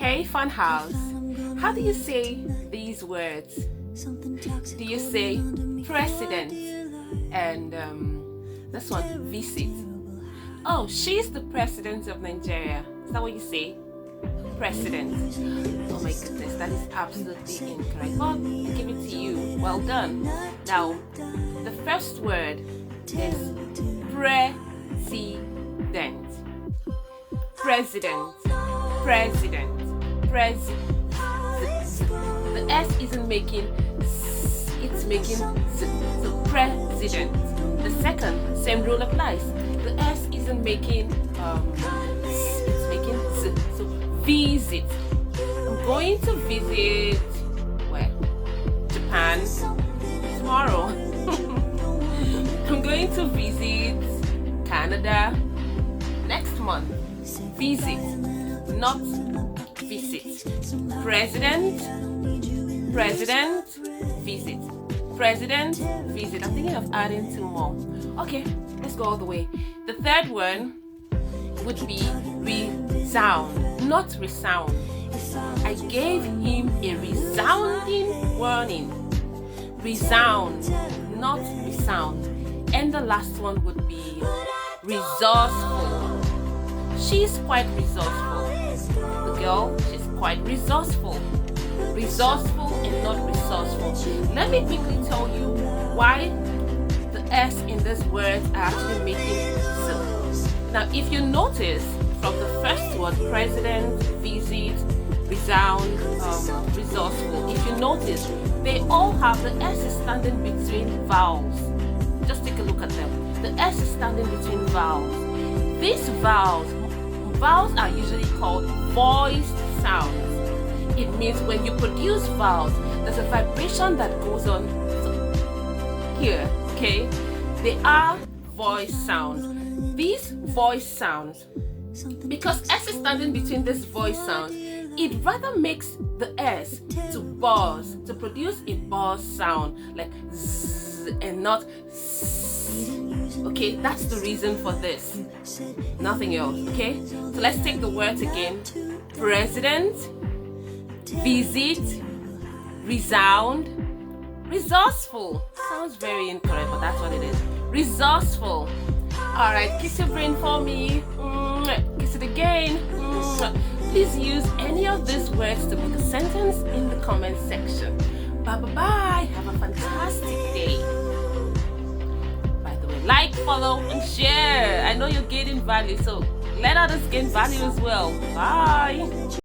Hey Funhouse, how do you say these words? Do you say president and this one, visit? Oh, she's the president of Nigeria. Is that what you say? President. Oh my goodness, that is absolutely incorrect. But I give it to you. Well done. Now, the first word is president. President. President. President. The S isn't making S, it's making Z. So president. The second, same rule applies. The S isn't making S, it's making Z. So visit. I'm going to visit where? Japan tomorrow. I'm going to visit Canada next month. Visit, not visit. President, visit. President, visit. I'm thinking of adding two more. Okay, let's go all the way. The third one would be resound, not resound. I gave him a resounding warning. Resound, not resound. And the last one would be resourceful. She's quite resourceful. The girl, she's quite resourceful. Resourceful and not resourceful. Let me quickly tell you why the S in these words are actually making sense. Now, if you notice from the first word, president, visit, resound, resourceful, if you notice, they all have the S is standing between vowels. Just take a look at them. The S is standing between vowels. These vowels are usually called voiced sounds. It means when you produce vowels, there's a vibration that goes on here, okay? They are voice sounds. These voice sounds, because S is standing between these voice sounds, it rather makes the S to buzz, to produce a buzz sound, like Z and not S. Okay, that's the reason for this. Nothing else, okay? So let's take the words again. President, visit, resound, resourceful. Sounds very incorrect, but that's what it is. Resourceful. Alright, kiss your brain for me. Kiss it again. Please use any of these words to make a sentence in the comment section. Bye. Have a fantastic day. By the way, like, follow, and share. I know you're gaining value, so let others gain value as well. Bye.